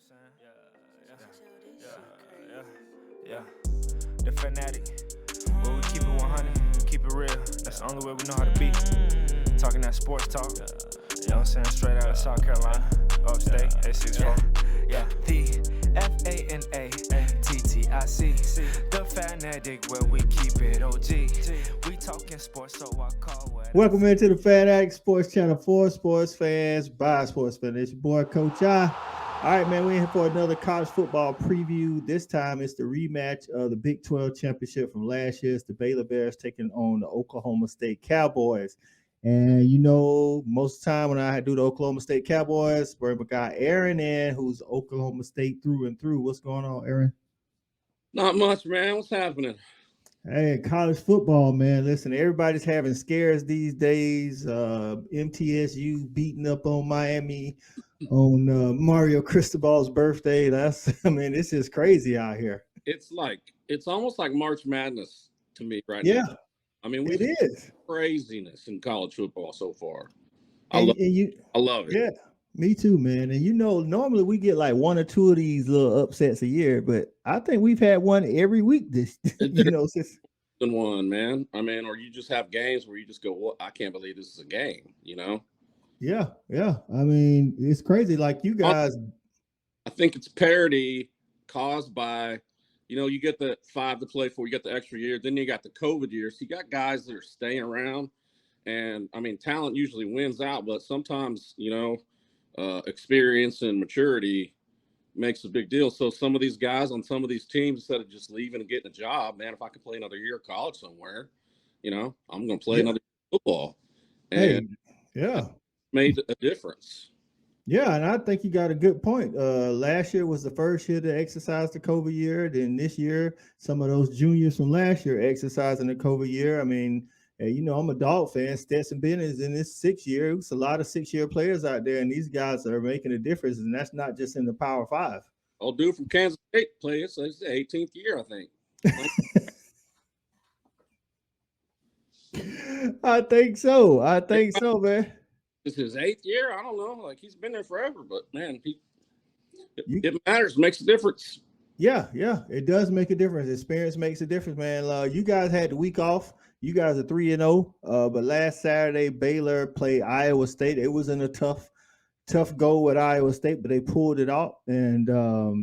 saying? Yeah. The fanatic. Where we keep it 100, keep it real. That's the only way we know how to be. Talking that sports talk. You know what I'm saying? Straight out of South Carolina. Upstate, A64. Yeah. The FANATTIC. The fanatic where we keep it OG. We talking sports, so I call what. Welcome into the Fanatic Sports Channel for sports fans by sports fans. It's your boy, Coach I. All right, man, we're here for another college football preview. This time it's the rematch of the Big 12 championship from last year. It's the Baylor Bears taking on the Oklahoma State Cowboys. And you know, most of the time when I do the Oklahoma State Cowboys, bring my guy Aaron in, who's Oklahoma State through and through. What's going on, Aaron? Not much, man. What's happening? Hey, college football, man. Listen, everybody's having scares these days. MTSU beating up on Miami on Mario Cristobal's birthday. This is crazy out here. It's almost like March Madness to me right Yeah, now. I mean, it is craziness in college football so far. I I love it. Yeah, me too, man. And you know, normally we get like one or two of these little upsets a year, but I think we've had one every week this, since. One, man. I mean, or you just have games where you just go, "What? I can't believe this is a game," you know? Yeah. I mean, it's crazy. Like you guys. I think it's parody caused by, you get the 5 to play for, you get the extra year, then you got the COVID year. So you got guys that are staying around. And I mean, talent usually wins out, but sometimes, experience and maturity makes a big deal. So some of these guys on some of these teams, instead of just leaving and getting a job, man, if I can play another year of college somewhere, I'm going to play another football. And made a difference. Yeah, and I think you got a good point. Last year was the first year to exercise the COVID year. Then this year, some of those juniors from last year exercising the COVID year. I mean, I'm a dog fan. Stetson Bennett is in his 6th year. It's a lot of 6-year players out there, and these guys are making a difference. And that's not just in the Power 5. Old dude from Kansas State plays. So it's the 18th year, I think. I think so, man. It's his 8th year. I don't know. Like, he's been there forever, but man, it matters. Makes a difference. Yeah, it does make a difference. Experience makes a difference, man. You guys had the week off. You guys are 3-0. But last Saturday, Baylor played Iowa State. It was in a tough goal with Iowa State, but they pulled it off, and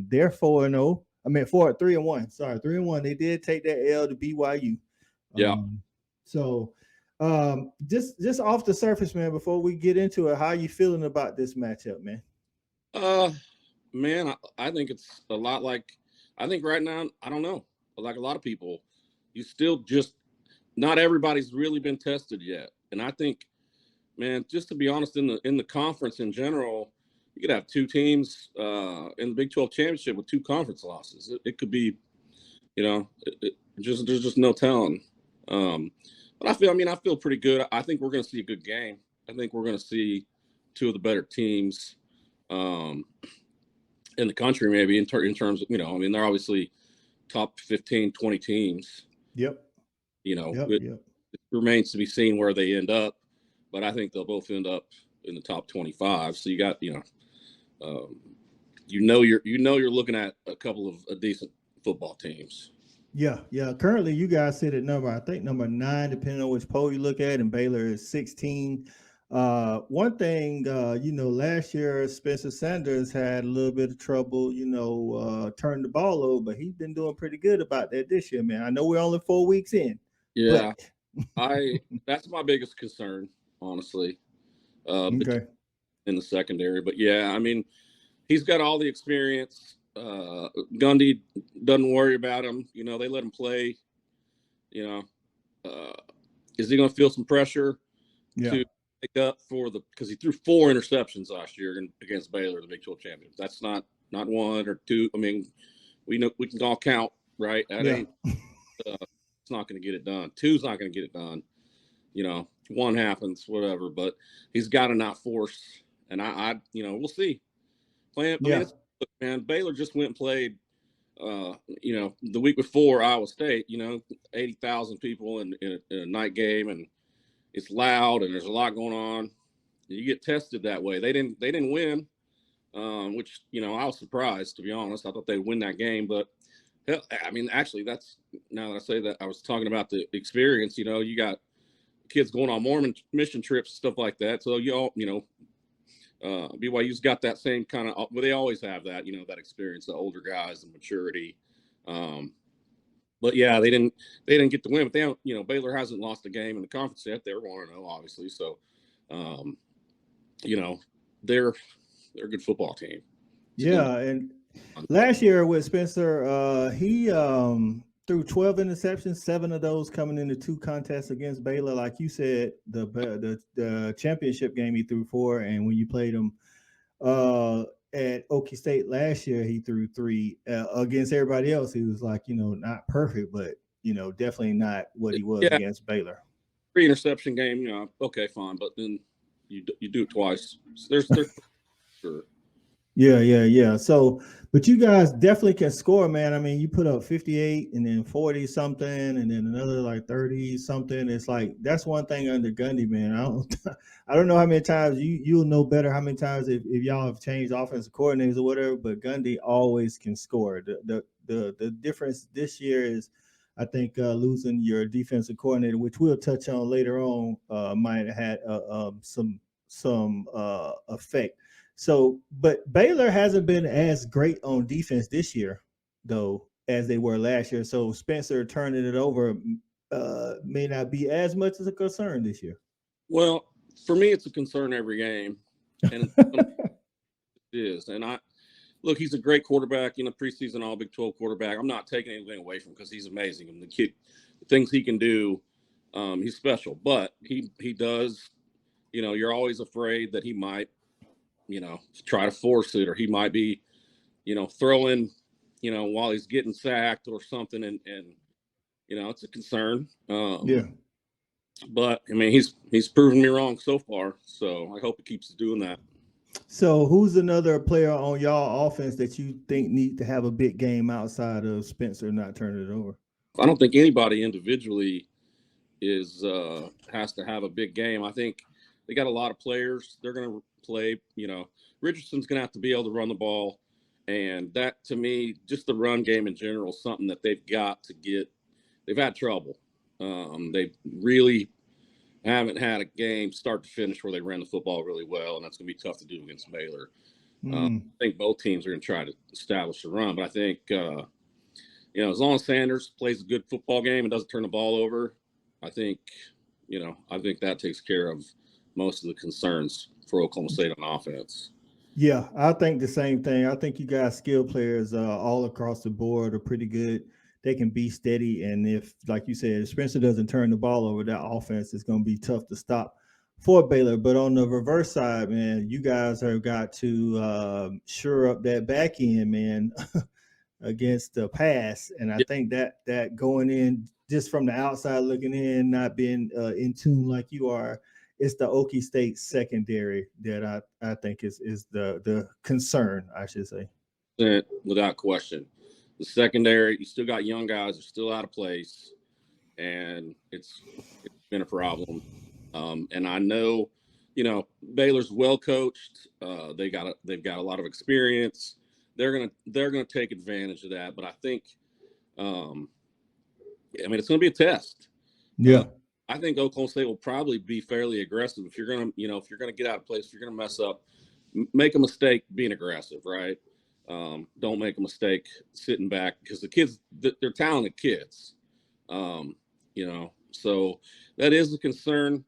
they're 4-0. 3-1. Sorry, 3-1. They did take that L to BYU. Yeah. Just off the surface, man, before we get into it, how are you feeling about this matchup, man? Man, I think it's a lot like, I think right now, I don't know, like a lot of people, you still just, not everybody's really been tested yet. And I think, man, just to be honest, in the conference in general, you could have 2 teams in the Big 12 championship with 2 conference losses. It could be, there's just no telling. But I feel pretty good. I think we're going to see a good game. I think we're going to see 2 of the better teams in the country, maybe in terms of, they're obviously top 15, 20 teams. Yep. It remains to be seen where they end up, but I think they'll both end up in the top 25. So you got, you're looking at a couple of decent football teams. Yeah. Currently, you guys sit at number 9, depending on which poll you look at, and Baylor is 16. One thing, last year Spencer Sanders had a little bit of trouble, turning the ball over, but he's been doing pretty good about that this year, man. I know we're only 4 weeks in. Yeah, that's my biggest concern, honestly. Okay. In the secondary, but yeah, I mean, he's got all the experience. Gundy doesn't worry about him. They let him play. Is he going to feel some pressure to pick up because he threw 4 interceptions last year against Baylor, the Big 12 champions. That's not 1 or 2. I mean, we know we can all count, right? That ain't. It's not going to get it done. 2's not going to get it done. 1 happens, whatever. But he's got to not force. And we'll see. Man, Baylor just went and played, the week before Iowa State. 80,000 people in a night game, and it's loud and there's a lot going on. You get tested that way. They didn't win. which, I was surprised, to be honest. I thought they'd win that game. But, hell, I mean, actually, that's now that I say that, I was talking about the experience. You got kids going on Mormon mission trips, stuff like that. So, BYU's got that same kind of, well, they always have that, that experience, the older guys, the maturity. But yeah, they didn't get the win. But they don't, Baylor hasn't lost a game in the conference yet. They're 1-0, obviously. So, they're a good football team. Yeah, and last year with Spencer, he threw 12 interceptions, 7 of those coming into 2 contests against Baylor. Like you said, the championship game he threw 4, and when you played him at Okie State last year, he threw 3 against everybody else. He was like, not perfect, but definitely not what he was against Baylor. 3 interception game, okay, fine, but then you do it twice. So there's sure. Yeah. So, but you guys definitely can score, man. I mean, you put up 58 and then 40 something, and then another like 30 something. It's like that's one thing under Gundy, man. I don't know how many times you'll know better how many times if y'all have changed offensive coordinators or whatever, but Gundy always can score. The difference this year is, I think, losing your defensive coordinator, which we'll touch on later on, might have had some effect. So, but Baylor hasn't been as great on defense this year, though, as they were last year. So Spencer turning it over may not be as much as a concern this year. Well, for me, it's a concern every game, and it is. And look, he's a great quarterback, preseason All Big 12 quarterback. I'm not taking anything away from him because he's amazing, and the things he can do, he's special. But he does, you're always afraid that he might, try to force it, or he might be, throwing, while he's getting sacked or something. And it's a concern. Yeah. But I mean, he's proven me wrong so far. So I hope he keeps doing that. So who's another player on y'all offense that you think need to have a big game outside of Spencer not turning it over? I don't think anybody individually has to have a big game. I think they got a lot of players. They're going to play, Richardson's going to have to be able to run the ball. And that, to me, just the run game in general is something that they've got to get. They've had trouble. They really haven't had a game start to finish where they ran the football really well, and that's going to be tough to do against Baylor. I think both teams are going to try to establish the run, but I think, as long as Sanders plays a good football game and doesn't turn the ball over, I think that takes care of most of the concerns for Oklahoma State on offense. Yeah, I think the same thing. I think you guys skilled players all across the board are pretty good. They can be steady, and if, like you said, if Spencer doesn't turn the ball over, that offense is going to be tough to stop for Baylor. But on the reverse side, man, you guys have got to shore up that back end, man, against the pass. And I think that going in just from the outside looking in, not being in tune like you are, it's the Okie State secondary that I think is the concern, I should say. Without question. The secondary, you still got young guys, they're still out of place, and it's been a problem. And I know, Baylor's well coached. They've got a lot of experience. They're gonna take advantage of that. But I think, it's gonna be a test. Yeah. I think Oklahoma State will probably be fairly aggressive. If you're gonna get out of place, if you're gonna mess up, make a mistake being aggressive, right? Don't make a mistake sitting back, because the kids, they're talented kids. So that is a concern,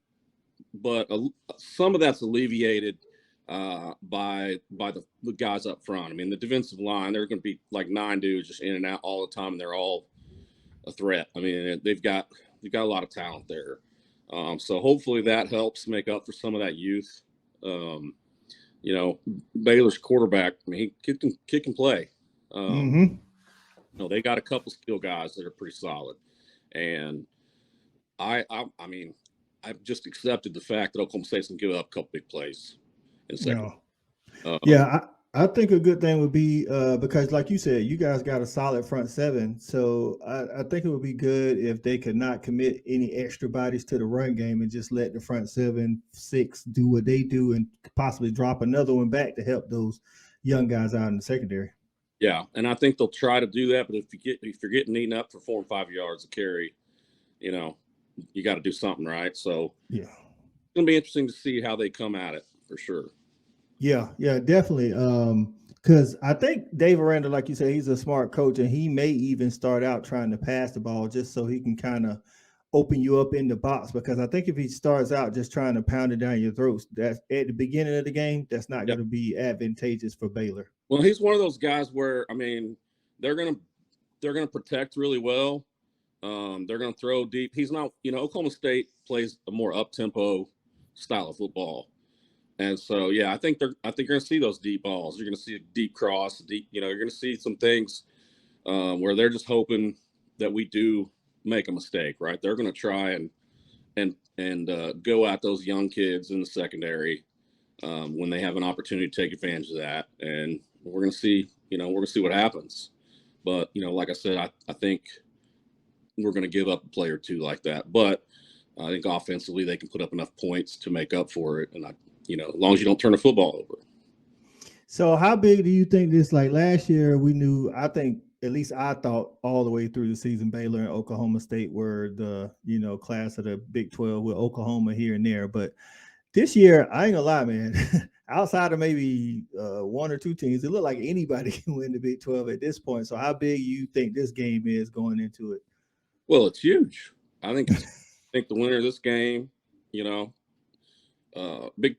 but some of that's alleviated by the guys up front. I mean, the defensive line, there's going to be like 9 dudes just in and out all the time, and they're all a threat. I mean, they've got a lot of talent there. So hopefully that helps make up for some of that youth. Baylor's quarterback, I mean, he can kick and play. They got a couple skill guys that are pretty solid. And I mean, I've just accepted the fact that Oklahoma State's going to give up a couple big plays in second. I think a good thing would be because, like you said, you guys got a solid front seven. So I think it would be good if they could not commit any extra bodies to the run game and just let the front 7, 6 do what they do, and possibly drop another one back to help those young guys out in the secondary. Yeah, and I think they'll try to do that. But if you're getting eaten up for 4 and 5 yards a carry, you got to do something, right? So yeah, it's gonna be interesting to see how they come at it for sure. Yeah, definitely. Because I think Dave Aranda, like you said, he's a smart coach, and he may even start out trying to pass the ball just so he can kind of open you up in the box. Because I think if he starts out just trying to pound it down your throats, that's at the beginning of the game, that's not going to be advantageous for Baylor. Well, he's one of those guys where, I mean, they're gonna protect really well. They're gonna throw deep. He's not, Oklahoma State plays a more up tempo style of football, and so I think you're gonna see those deep balls. You're gonna see a deep cross, you're gonna see some things where they're just hoping that we do make a mistake, right? They're gonna try and go at those young kids in the secondary when they have an opportunity to take advantage of that, and we're gonna see what happens. But like I said, I think we're going to give up a play or two like that. But I think offensively they can put up enough points to make up for it. And as long as you don't turn the football over. So how big do you think this? Like last year, we knew. I think at least I thought all the way through the season, Baylor and Oklahoma State were the class of the Big 12 with Oklahoma here and there. But this year, I ain't gonna lie, man. Outside of maybe 1 or 2 teams, it looked like anybody can win the Big 12 at this point. So how big you think this game is going into it? Well, it's huge. I think the winner of this game, big.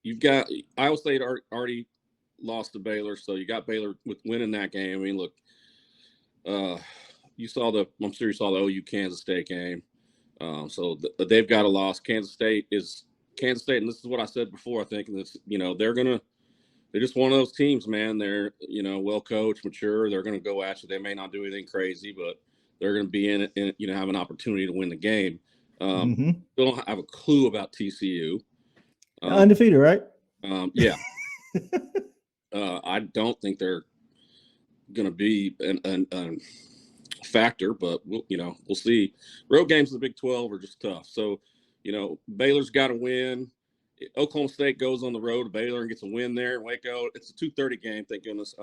You've got Iowa State already lost to Baylor, so you got Baylor with winning that game. I mean, look, I'm sure you saw the OU Kansas State game. So they've got a loss. Kansas State, and this is what I said before. I think this, they're just one of those teams, man. They're well coached, mature. They're gonna go at you. They may not do anything crazy, but they're gonna be in it and have an opportunity to win the game. Still don't have a clue about TCU. Undefeated, right? Yeah. I don't think they're gonna be an factor, but we'll see. Road games in the Big 12 are just tough. So, Baylor's got to win. Oklahoma State goes on the road to Baylor and gets a win there in Waco. It's a 2:30 game, thank goodness.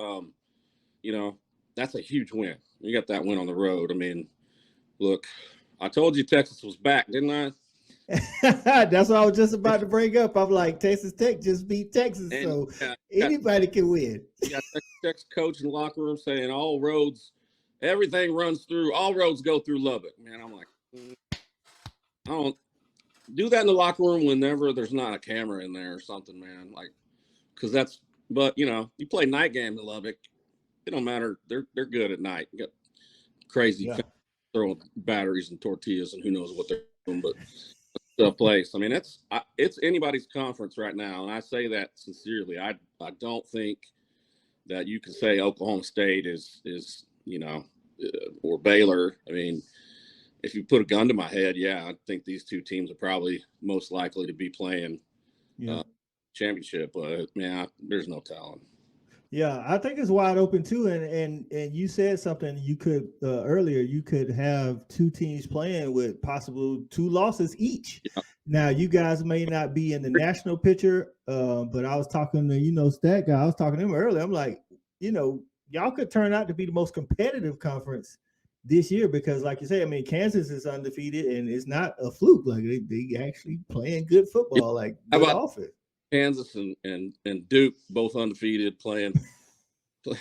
That's a huge win. You got that win on the road. I mean, look, I told you Texas was back, didn't I? That's what I was just about to bring up. I'm like, Texas Tech just beat Texas, so anybody can win. Yeah, Texas coach in the locker room saying all roads go through Lubbock. Man, I'm like, I don't do that in the locker room whenever there's not a camera in there or something, man. Like, because but you play night game in Lubbock, it don't matter. They're good at night. You got crazy throwing batteries and tortillas and who knows what they're doing, but the place. I mean, it's anybody's conference right now, and I say that sincerely. I don't think that you can say Oklahoma State is or Baylor. I mean, if you put a gun to my head, I think these two teams are probably most likely to be playing championship. But there's no telling. Yeah, I think it's wide open too. And you said something. You could earlier. You could have 2 teams playing with possible 2 losses each. Yeah. Now, you guys may not be in the national picture, but I was talking to Stat Guy. I was talking to him earlier. I'm like, y'all could turn out to be the most competitive conference this year because, like you say, I mean, Kansas is undefeated and it's not a fluke. Like they actually playing good football, like good offense. Kansas and Duke both undefeated playing. Wait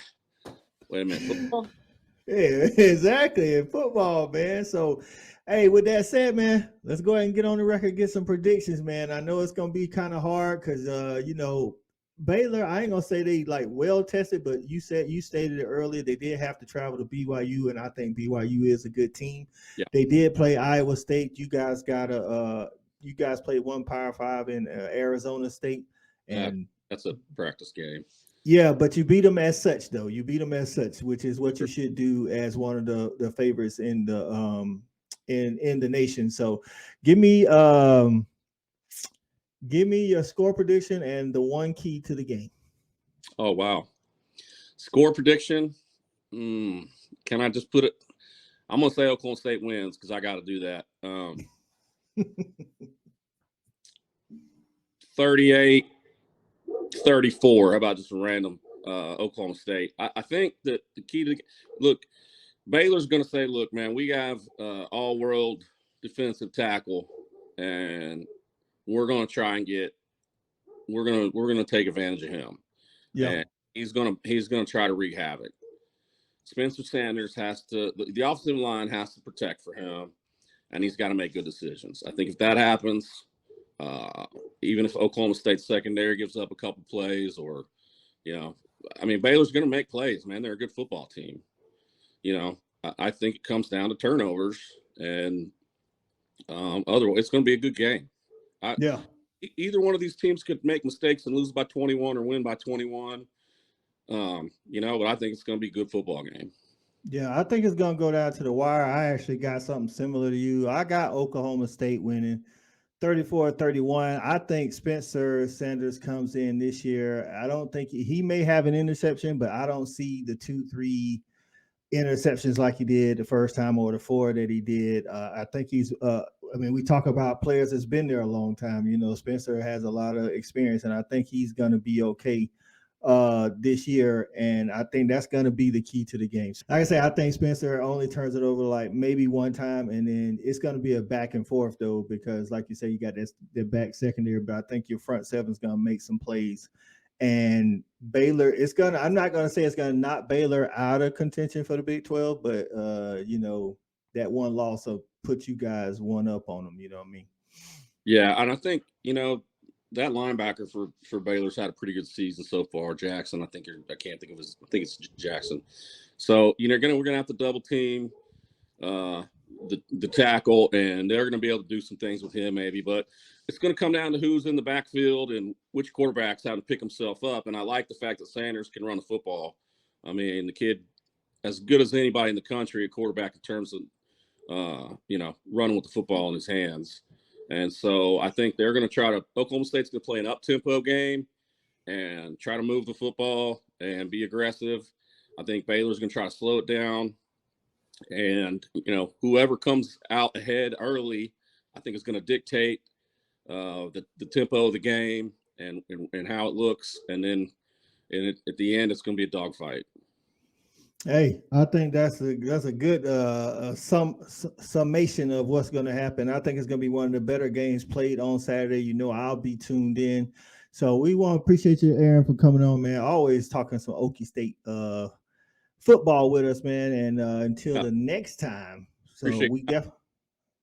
a minute. Football? Yeah, exactly. In football, man. So, hey, with that said, man, let's go ahead and get on the record, get some predictions, man. I know it's going to be kind of hard because, Baylor, I ain't going to say they like well tested, but you stated it earlier. They did have to travel to BYU, and I think BYU is a good team. Yeah. They did play Iowa State. You guys played one Power 5 in Arizona State, and that's a practice game. Yeah, but you beat them as such, though. You beat them as such, which is what you should do as one of the favorites in the in the nation. So, give me your score prediction and the one key to the game. Oh wow, score prediction. Can I just put it? I'm gonna say Oklahoma State wins because I got to do that. 38. 34. How about just a random Oklahoma State? I think that the key to look, Baylor's going to say, look, man, we have all-world defensive tackle, and we're going to try and we're going to take advantage of him. Yeah, and he's going to try to wreak havoc. Spencer Sanders the offensive line has to protect for him, and he's got to make good decisions. I think if that happens, even if Oklahoma State secondary gives up a couple plays, or, Baylor's going to make plays, man. They're a good football team. I think it comes down to turnovers, and otherwise it's going to be a good game. Either one of these teams could make mistakes and lose by 21 or win by 21. But I think it's going to be a good football game. Yeah, I think it's going to go down to the wire. I actually got something similar to you. I got Oklahoma State winning 34-31. I think Spencer Sanders comes in this year. I don't think he may have an interception, but I don't see the 2-3 interceptions like he did the first time or the 4 that he did. I think he's we talk about players that's been there a long time. Spencer has a lot of experience, and I think he's going to be okay this year, and I think that's going to be the key to the game. Like I say, I think Spencer only turns it over like maybe one time, and then it's going to be a back and forth though, because like you say, you got the back secondary, but I think your front seven is going to make some plays. And Baylor, I'm not going to say it's going to knock Baylor out of contention for the Big 12, but that one loss will put you guys one up on them. You know what I mean? Yeah, and I think that linebacker for Baylor's had a pretty good season so far. Jackson, I think it's Jackson. So we're gonna have to double team the tackle, and they're gonna be able to do some things with him maybe, but it's gonna come down to who's in the backfield and which quarterback's how to pick himself up. And I like the fact that Sanders can run the football. I mean, the kid, as good as anybody in the country, a quarterback in terms of running with the football in his hands. And so I think they're going to Oklahoma State's going to play an up-tempo game and try to move the football and be aggressive. I think Baylor's going to try to slow it down. And, whoever comes out ahead early, I think is going to dictate the tempo of the game and how it looks. And then at the end, it's going to be a dogfight. Hey, I think that's a good summation of what's going to happen. I think it's going to be one of the better games played on Saturday. I'll be tuned in. So we want to appreciate you, Aaron, for coming on, man. Always talking some Okie State football with us, man. And until the next time. So we definitely.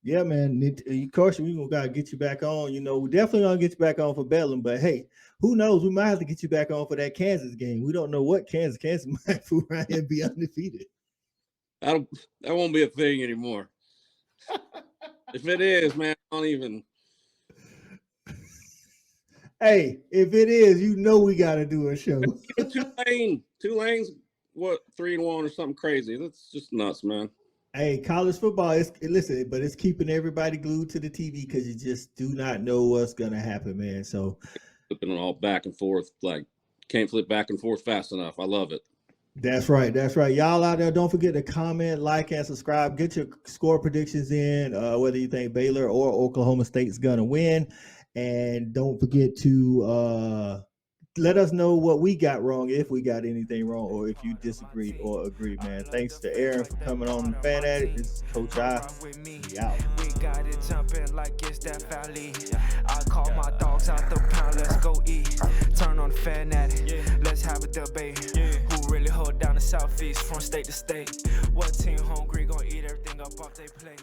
Yeah, man. Of course, we're going to get you back on. We definitely going to get you back on for Bedlam. But, hey, who knows? We might have to get you back on for that Kansas game. We don't know what Kansas might fool around here and be undefeated. That won't be a thing anymore. If it is, man, I don't even. Hey, if it is, we got to do a show. Tulane's, what, 3-1 or something crazy. That's just nuts, man. Hey, college football but it's keeping everybody glued to the TV because you just do not know what's gonna happen, man. So flipping all back and forth, like can't flip back and forth fast enough. I love it. That's right. Y'all out there, don't forget to comment, like, and subscribe. Get your score predictions in, whether you think Baylor or Oklahoma State's gonna win, and don't forget to let us know what we got wrong, if we got anything wrong, or if you disagree or agree, man. Thanks to Aaron for coming on the Fan Addict. This is Coach I. We out. We got it jumping like it's that valley. I call my dogs out the pound, let's go eat. Turn on the Fan Addict, let's have a debate. Who really hold down the Southeast from state to state? What team hungry gonna eat everything up off they plate?